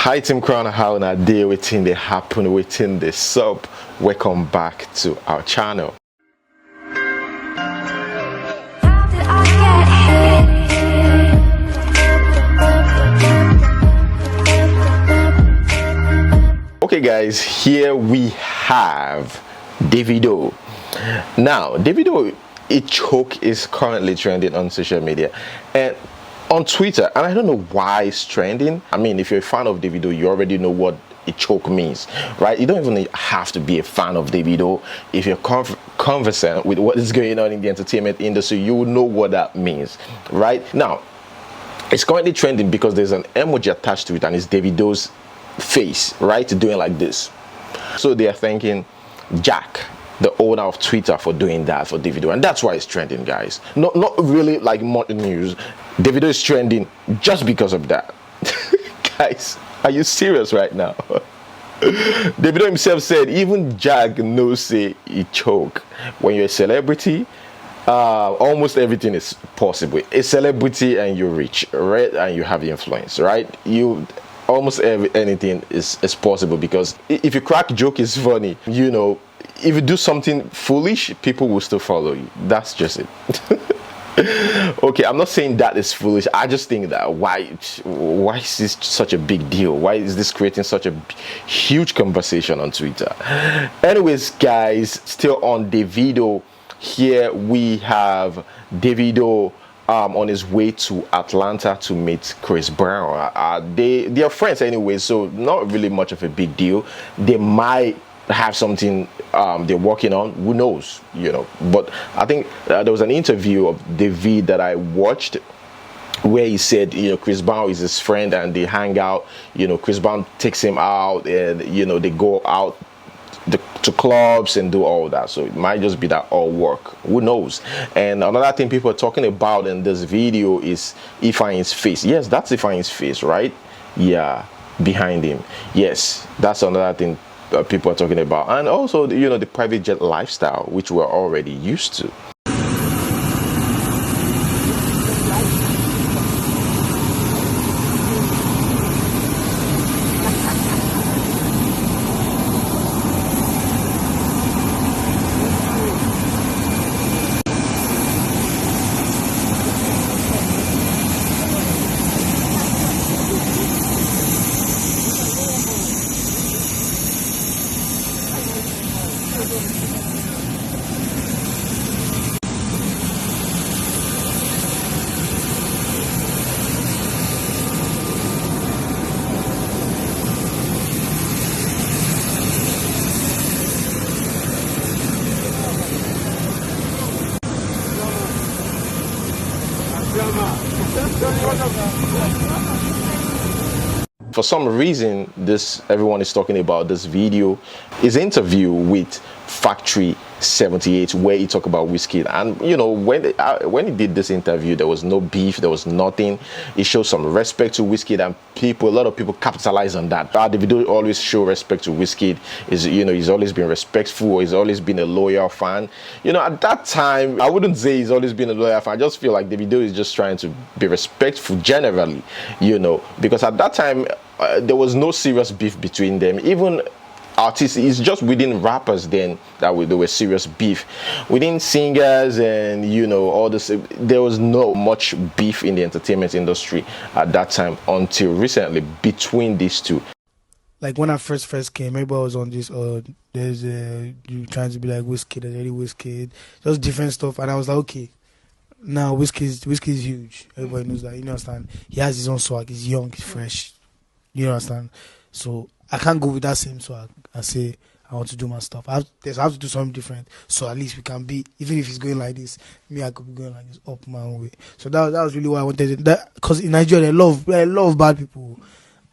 Hi Team Crown, how na day within they happen within the sub. Welcome back to our channel. Okay guys, here we have Davido. Now Davido, a choke is currently trending on social media and on Twitter, and I don't know why it's trending. I mean, if you're a fan of Davido, you already know what a choke means, right? You don't even have to be a fan of Davido. If you're conversant with what is going on in the entertainment industry, you will know what that means, right? Now, it's currently trending because there's an emoji attached to it, and it's Davido's face, right? Doing like this. So they are thanking Jack, the owner of Twitter, for doing that for Davido, and that's why it's trending, guys. Not really like much news. Davido is trending just because of that. Guys, are you serious right now? Davido himself said even Jack knows say he choke. When you're a celebrity, almost everything is possible. A celebrity and you're rich, right? And you have influence, right? Almost anything is possible, because if you crack joke is funny, you know. If you do something foolish, people will still follow you. That's just it. Okay, I'm not saying that is foolish. I just think that why is this such a big deal? Why is this creating such a huge conversation on Twitter? Anyways, guys, still on Davido, here we have Davido on his way to Atlanta to meet Chris Brown. They are friends anyway, so not really much of a big deal. They might have something they're working on, who knows, you know. But I think there was an interview of David that I watched where he said, you know, Chris Brown is his friend and they hang out, you know. Chris Brown takes him out and, you know, they go out to clubs and do all that. So it might just be that all work, who knows. And another thing people are talking about in this video is Ifeanyi's face. Yes, that's Ifeanyi's face, right? Yeah, behind him. Yes, that's another thing people are talking about. And also, you know, the private jet lifestyle, which we're already used to. For some reason, everyone is talking about this video, his interview with Factory 78, where he talked about Wizkid. And you know, when he did this interview, there was no beef, there was nothing. He showed some respect to Wizkid, and a lot of people capitalize on that. Davido always show respect to Wizkid. You know, he's always been respectful. He's always been a loyal fan. You know, at that time, I wouldn't say he's always been a loyal fan. I just feel like Davido is just trying to be respectful generally, you know, because at that time there was no serious beef between them. Even artists, it's just within rappers then that there was serious beef. Within singers and, you know, all this, there was no much beef in the entertainment industry at that time until recently between these two. Like when I first came, everybody was on this, there's you trying to be like Wizkid, there's already Wizkid, just different stuff, and I was like, okay, now Wizkid's huge. Everybody knows that, you understand? He has his own swag, he's young, he's fresh, you understand? So I can't go with that same swag and say I want to do my stuff. I have to do something different, so at least we can be, even if he's going like this, me, I could be going like this, up my own way. So that was really why I wanted it. That, because in Nigeria, they love bad people.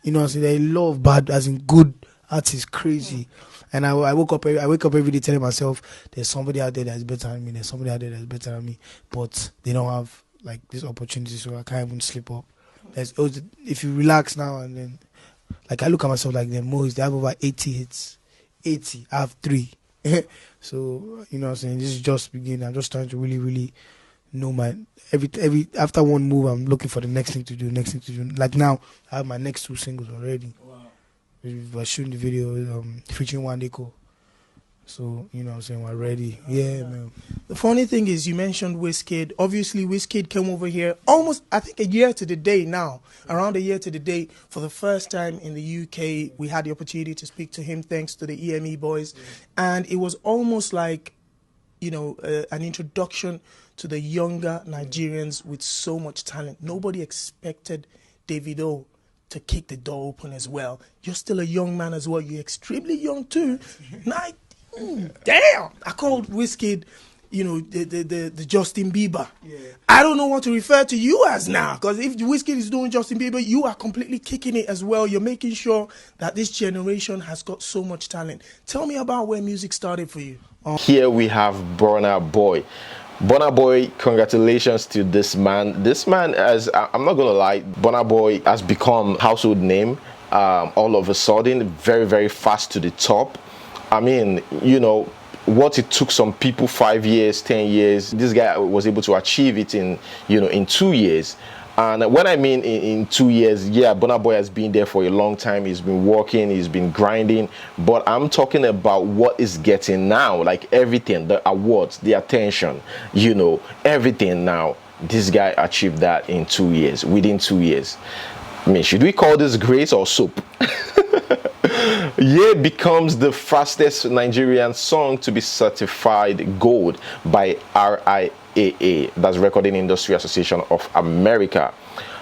You know what I'm saying? They love bad, as in good artists, crazy. And I wake up every day telling myself, there's somebody out there that's better than me, there's somebody out there that's better than me, but they don't have like this opportunity, so I can't even slip up. If you relax now and then, like I look at myself like them, Mo's, they have over 80 hits. 80, I have 3. So, you know what I'm saying? This is just beginning. I'm just trying to really know my every after one move, I'm looking for the next thing to do. Like now, I have my next 2 singles already. Wow. We were shooting the video featuring Wandeko. So, you know what I'm saying, we're ready. Yeah, man. The funny thing is, you mentioned Wizkid. Obviously, Wizkid came over here almost, I think, a year to the day now. Around a year to the day. For the first time in the UK, we had the opportunity to speak to him thanks to the EME boys. And it was almost like, you know, an introduction to the younger Nigerians with so much talent. Nobody expected Davido to kick the door open as well. You're still a young man as well. You're extremely young too. Damn! I called Wizkid, you know, the Justin Bieber. Yeah. I don't know what to refer to you as now, because if Wizkid is doing Justin Bieber, you are completely kicking it as well. You're making sure that this generation has got so much talent. Tell me about where music started for you. Here we have Burna Boy. Burna Boy, congratulations to this man. This man, as I'm not gonna lie, Burna Boy has become household name all of a sudden, very, very fast to the top. I mean, you know, what it took some people 5 years, 10 years, this guy was able to achieve it in, you know, in 2 years. And when I mean in 2 years, yeah, Burna Boy has been there for a long time. He's been working, he's been grinding. But I'm talking about what is getting now, like everything, the awards, the attention, you know, everything now. This guy achieved that in 2 years, within 2 years. I mean, should we call this grace or soap? Ye becomes the fastest Nigerian song to be certified gold by RIAA, that's Recording Industry Association of America.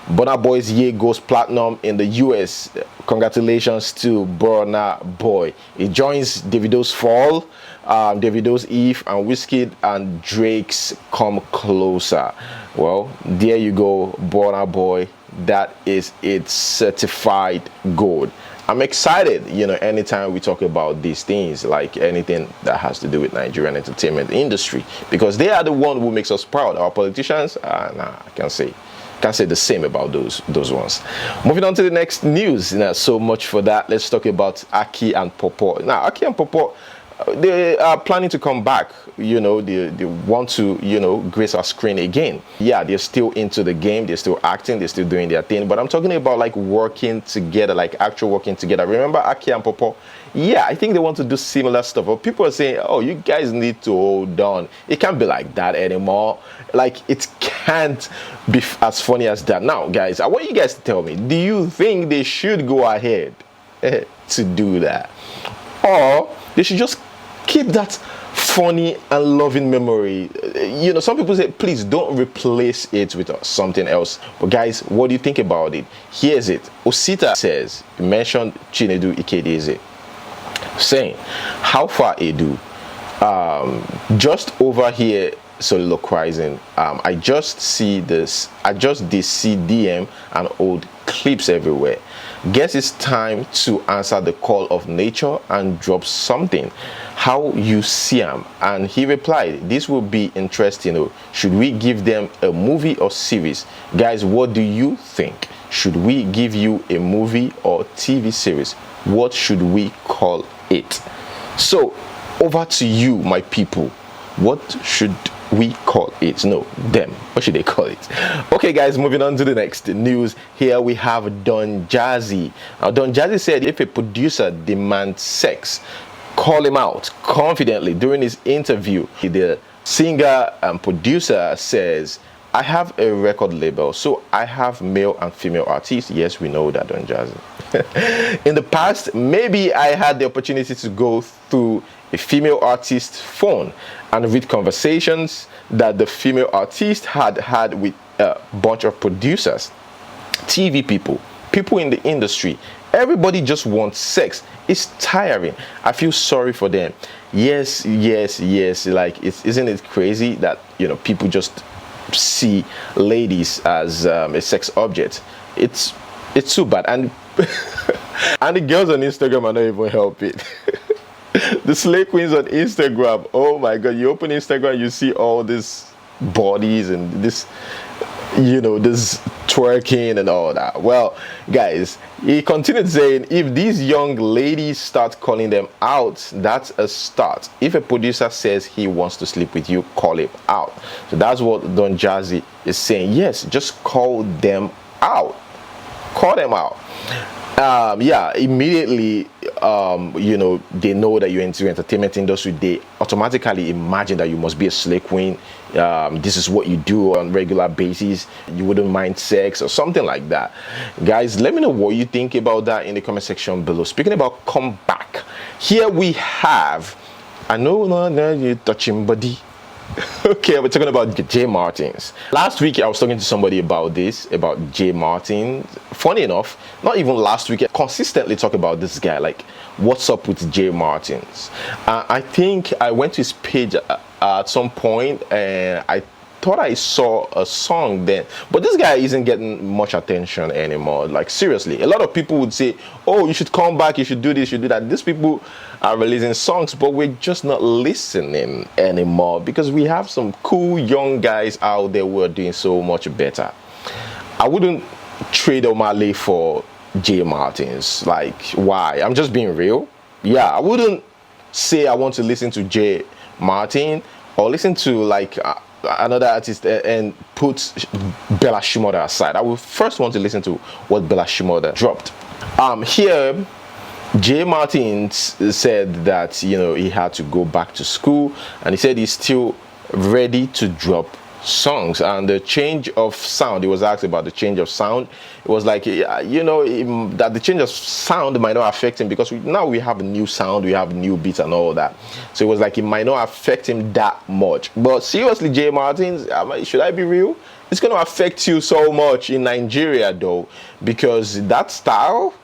Burna Boy's Ye goes platinum in the US. Congratulations to Burna Boy. He joins Davido's Fall, Davido's Eve, and Wizkid and Drake's Come Closer. Well, there you go, Burna Boy. That is its certified gold. I'm excited, you know, anytime we talk about these things, like anything that has to do with Nigerian entertainment industry, because they are the one who makes us proud. Our politicians, nah, I can't say the same about those ones. Moving on to the next news. So much for that. Let's talk about Aki and Paw Paw. Now, Aki and Paw Paw, they are planning to come back. You know, they want to, you know, grace our screen again. Yeah, they're still into the game, they're still acting, they're still doing their thing, but I'm talking about like working together, like actual working together. Remember Aki and Paw Paw? Yeah, I think they want to do similar stuff, but people are saying, oh, you guys need to hold on. It can't be like that anymore. Like, it can't be as funny as that. Now, guys, I want you guys to tell me, do you think they should go ahead to do that? Or they should just keep that funny and loving memory? You know, some people say, please don't replace it with something else. But guys, what do you think about it? Here's it. Osita says, mentioned Chinedu Ikedeze, saying, how far Edu? Just over here soliloquizing, I just see did see DM and old clips everywhere. Guess it's time to answer the call of nature and drop something. How you see him? And he replied, this will be interesting. Should we give them a movie or series? Guys, what do you think? Should we give you a movie or TV series? What should we call it? So over to you, my people. What should we call it? No, them. What should they call it? Okay, guys, moving on to the next news. Here we have Don Jazzy. Now, Don Jazzy said if a producer demands sex, call him out confidently. During his interview, the singer and producer says, I have a record label, so I have male and female artists. Yes, we know that, Don Jazzy. In the past, maybe I had the opportunity to go through a female artist's phone and read conversations that the female artist had with a bunch of producers, TV people, people in the industry. Everybody just wants sex. It's tiring. I feel sorry for them. Yes. Like, isn't it crazy that, you know, people just see ladies as a sex object? It's too bad. And and the girls on Instagram are not even help it. The slay queens on Instagram, oh my god, you open Instagram, you see all these bodies and this, you know, this twerking and all that. Well, guys, he continued saying, if these young ladies start calling them out, that's a start. If a producer says he wants to sleep with you, call him out. So that's what Don Jazzy is saying. Yes, just call them out. Call them out. Yeah, immediately, they know that you're into the entertainment industry. They automatically imagine that you must be a slay queen. This is what you do on regular basis. You wouldn't mind sex or something like that. Guys, let me know what you think about that in the comment section below. Speaking about comeback, here we have, I know, no, you're touching body. Okay, we're talking about J Martins. Last week I was talking to somebody about this, about J Martin. Funny enough, not even last week, I consistently talk about this guy, like what's up with J Martins. I think I went to his page at some point and I thought I saw a song then, but this guy isn't getting much attention anymore. Like seriously, a lot of people would say, oh, you should come back, you should do this, you should do that. These people are releasing songs, but we're just not listening anymore because we have some cool young guys out there who are doing so much better. I wouldn't trade Omale for J Martins. Like, why? I'm just being real. Yeah, I wouldn't say I want to listen to J Martin or listen to like another artist and put Bella Shmurda aside. I will first want to listen to what Bella Shmurda dropped. Here J Martin said that he had to go back to school, and he said he's still ready to drop songs. And the change of sound, he was asked about the change of sound. It was like, that the change of sound might not affect him because now we have a new sound, we have new beats and all that. So it was like it might not affect him that much. But seriously, J Martins, should I be real? It's going to affect you so much in Nigeria though, because that style,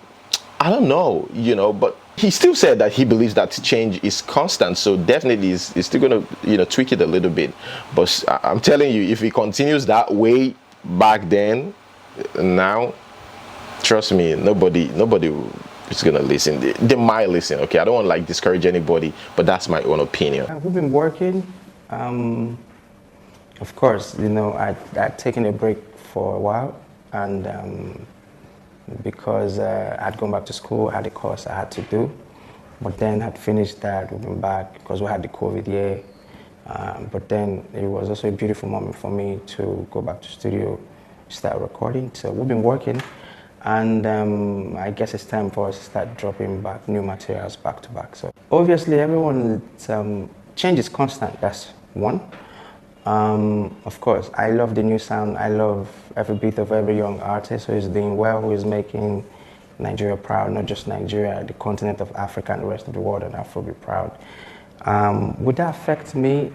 I don't know, but he still said that he believes that change is constant, so definitely he's still going to tweak it a little bit. But I'm telling you, if he continues that way back then, now, trust me, nobody is going to listen. They might listen, okay? I don't want to like discourage anybody, but that's my own opinion. We've been working. Of course, I'd taken a break for a while, and because I'd gone back to school, I had a course I had to do, but then I'd finished that, we've been back because we had the COVID year, but then it was also a beautiful moment for me to go back to studio, start recording. So we've been working, and I guess it's time for us to start dropping back new materials back to back. So obviously everyone, change is constant, that's one. Of course, I love the new sound. I love every bit of every young artist who is doing well, who is making Nigeria proud, not just Nigeria, the continent of Africa and the rest of the world, and Afrobeat proud. Would that affect me?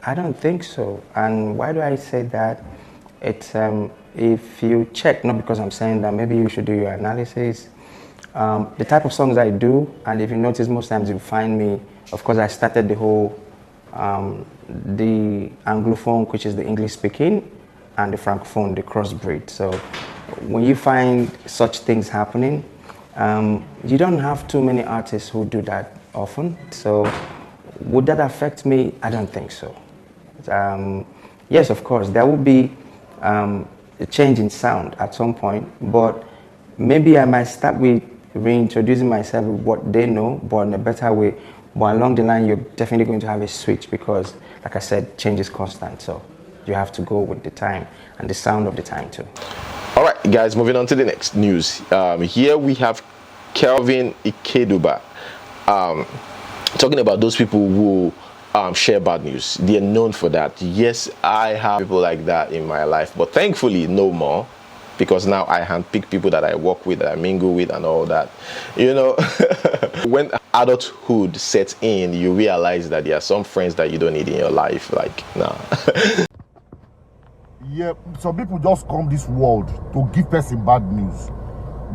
I don't think so. And why do I say that? It's if you check, not because I'm saying that, maybe you should do your analysis. The type of songs I do, and if you notice, most times you find me, of course, I started the whole the Anglophone, which is the English speaking, and the Francophone, the crossbreed. So when you find such things happening, you don't have too many artists who do that often. So would that affect me? I don't think so. Yes, of course, there will be a change in sound at some point, but maybe I might start with reintroducing myself with what they know, but in a better way. But along the line, you're definitely going to have a switch because, like I said, change is constant. So you have to go with the time and the sound of the time too. All right, guys, moving on to the next news. Here we have Kelvin Ikeduba talking about those people who share bad news. They are known for that. Yes, I have people like that in my life, but thankfully no more, because now I handpick people that I work with, that I mingle with and all that. When adulthood sets in, you realize that there are some friends that you don't need in your life. Like, nah. Yeah, some people just come this world to give person bad news.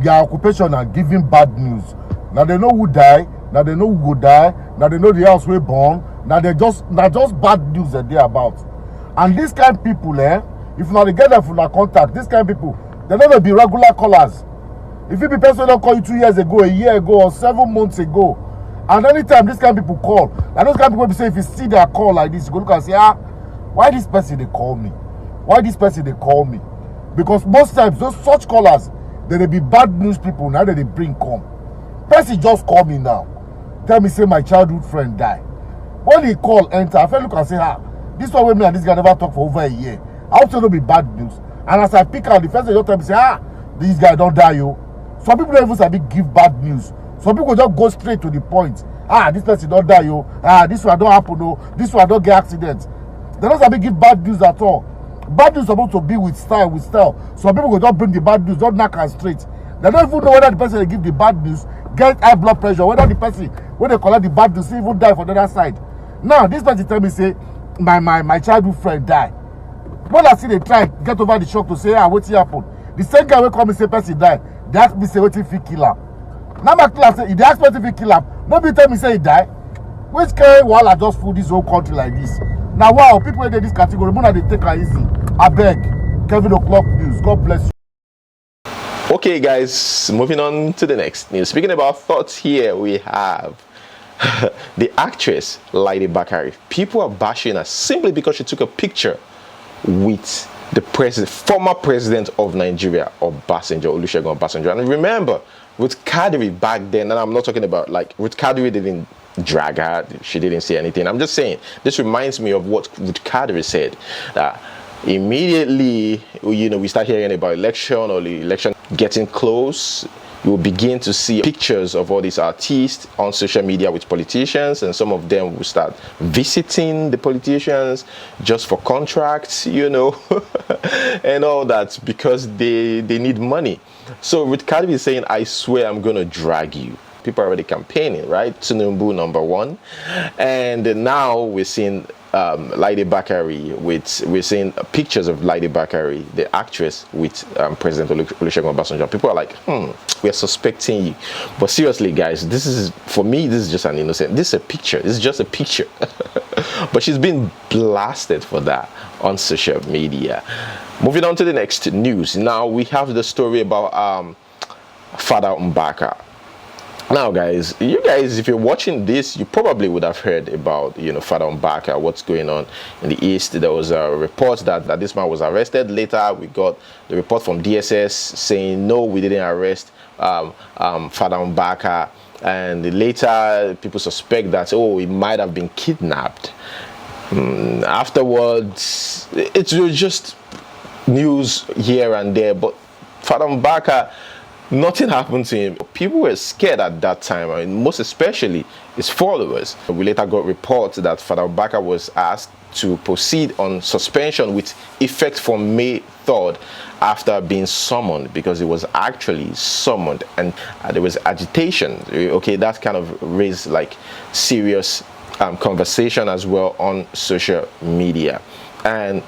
Their occupation are giving bad news. Now they know who die, now they know who go die, now they know the house we born, now just bad news that they about. And this kind of people, if not they get them from their contact, this kind of people, they're not gonna be regular callers. If you be person don't call you 2 years ago, a year ago, or 7 months ago, and anytime this kind of people call, and those kind of people will say, if you see their call like this, you go look and say, why this person they call me? Why this person they call me? Because most times those such callers, they be bad news people now that they bring come. Person just call me now, tell me say my childhood friend die. When he call enter, I feel look and say, this one with me and this guy never talk for over a year. I hope so no be bad news. And as I pick out the first, they just tell me say, this guy don't die you. Some people don't even sabi give bad news. Some people just go straight to the point. This person don't die, yo. This one don't happen, no. This one don't get accident. They don't sabi give bad news at all. Bad news supposed to be with style, Some people go just bring the bad news, don't knock and straight. They don't even know whether the person they give the bad news get high blood pressure, whether the person when they collect the bad news even die for the other side. Now this person tell me say my childhood friend die. When I see they try get over the shock to say what happened. The same guy will come and say person die. They ask me say what if he kill him. Now my class say if they ask me if he kill him, nobody tell me say he die. Which carry while I just fool this whole country like this. Now wow, people in this category, more they take her easy. I beg, Kelvin O'Clock News. God bless you. Okay, guys, moving on to the next news. Speaking about thoughts, here we have the actress Lydia Bakare. People are bashing her simply because she took a picture with the former president of Nigeria, Olusegun Obasanjo. And remember, Ruth Kadiri back then, and I'm not talking about like Ruth Kadiri didn't drag her, she didn't say anything. I'm just saying this reminds me of what Ruth Kadiri said, that immediately we start hearing about election or the election getting close, you will begin to see pictures of all these artists on social media with politicians, and some of them will start visiting the politicians just for contracts, and all that, because they need money. So Ruth Kadiri is saying, I swear I'm gonna drag you. People are already campaigning, right? Tinubu #1, and now we're seeing Lydia Bakare we're seeing pictures of Lydia Bakare, the actress, with President Olusegun Obasanjo. People are like, we are suspecting you. But seriously, guys, this is, for me, this is just an innocent, this is a picture, this is just a picture. But she's been blasted for that on social media. Moving on to the next news. Now we have the story about Father Mbaka. Now, guys, if you're watching this, you probably would have heard about, Father Mbaka, what's going on in the East. There was a report that this man was arrested. Later, we got the report from DSS saying, no, we didn't arrest Father Mbaka. And later, people suspect that, he might have been kidnapped. Afterwards, it's just news here and there. But Father Mbaka, nothing happened to him. People were scared at that time, most especially his followers. We later got reports that Father Mbaka was asked to proceed on suspension with effect from May 3rd after being summoned, because he was actually summoned, and there was agitation. Okay, that kind of raised like serious conversation as well on social media. And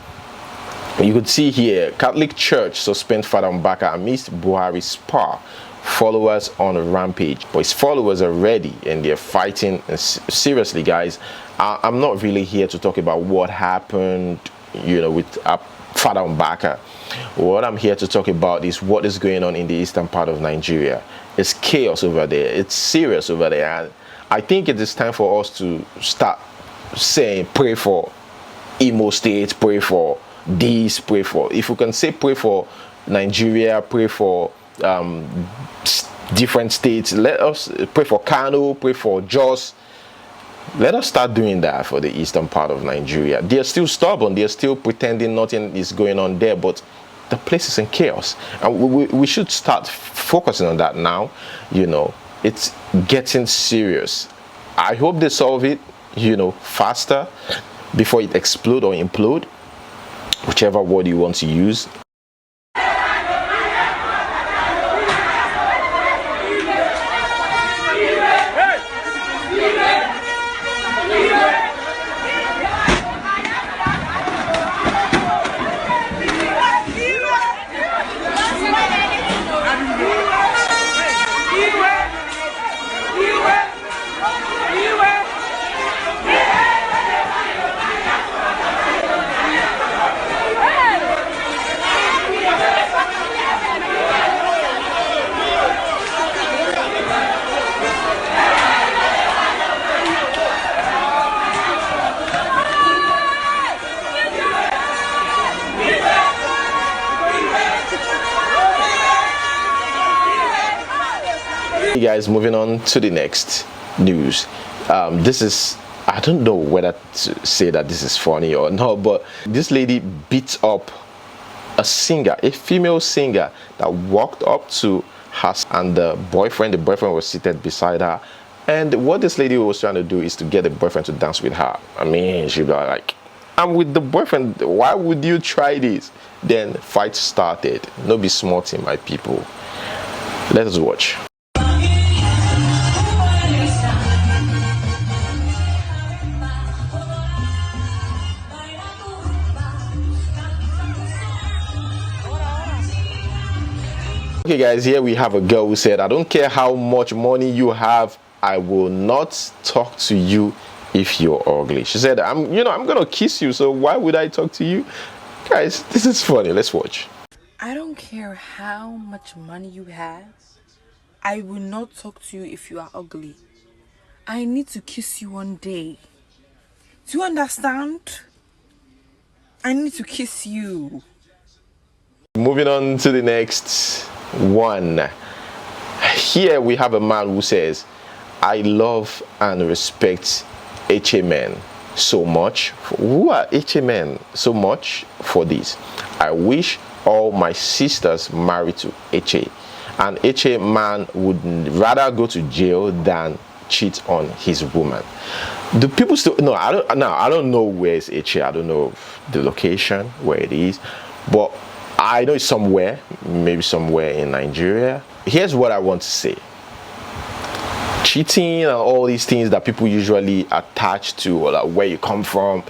you could see here, Catholic Church suspend Father Mbaka amidst Buhari spa, followers on a rampage. But his followers are ready and they're fighting. And seriously, guys, I'm not really here to talk about what happened, with Father Mbaka. What I'm here to talk about is what is going on in the eastern part of Nigeria. It's chaos over there. It's serious over there. And I think it is time for us to start saying, pray for Imo State, pray for this, pray for, if we can say pray for Nigeria, pray for different states, let us pray for Kano, pray for Jos. Let us start doing that for the eastern part of Nigeria. They're still stubborn, they're still pretending nothing is going on there, but the place is in chaos, and we should start focusing on that now. It's getting serious. I hope they solve it faster before it explode or implode, whichever word you want to use. Hey guys, moving on to the next news. This is, I don't know whether to say that this is funny or not, but this lady beat up a singer, a female singer that walked up to has and the boyfriend was seated beside her, and what this lady was trying to do is to get the boyfriend to dance with her. I mean, she'd be like, I'm with the boyfriend, why would you try this? Then fight started. No be small thing, my people. Let us watch. Okay guys, here we have a girl who said, I don't care how much money you have, I will not talk to you if you're ugly. She said, I'm gonna kiss you, so why would I talk to you? Guys, this is funny. Let's watch. I don't care how much money you have, I will not talk to you if you are ugly. I need to kiss you one day. Do you understand? I need to kiss you. Moving on to the next one. Here we have a man who says, I love and respect HA men so much. Who are HA men so much for this? I wish all my sisters married to HA. An HA man would rather go to jail than cheat on his woman. Do people still no? I don't know where is HA. I don't know the location where it is, but I know it's somewhere, maybe somewhere in Nigeria. Here's what I want to say. Cheating and all these things that people usually attach to, or like where you come from,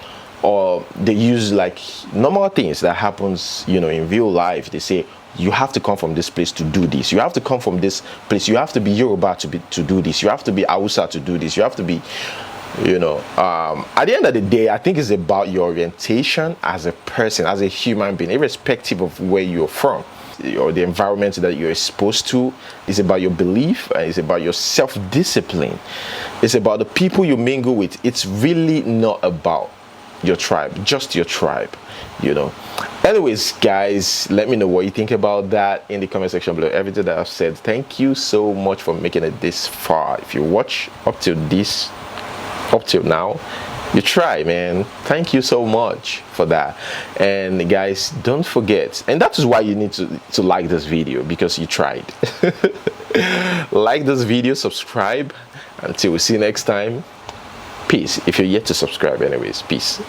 or they use like normal things that happens, in real life. They say you have to come from this place to do this. You have to come from this place. You have to be Yoruba to do this. You have to be Hausa to do this. You have to be, at the end of the day, I think it's about your orientation as a person, as a human being, irrespective of where you're from or the environment that you're exposed to. It's about your belief, and it's about your self-discipline. It's about the people you mingle with. It's really not about your tribe, just your tribe, Anyways, guys, let me know what you think about that in the comment section below. Everything that I've said, thank you so much for making it this far. If you watch up till now, you try, man. Thank you so much for that. And guys, don't forget, and that is why you need to like this video, because you tried. Like this video, subscribe. Until we see you next time, peace. If you're yet to subscribe, anyways, peace.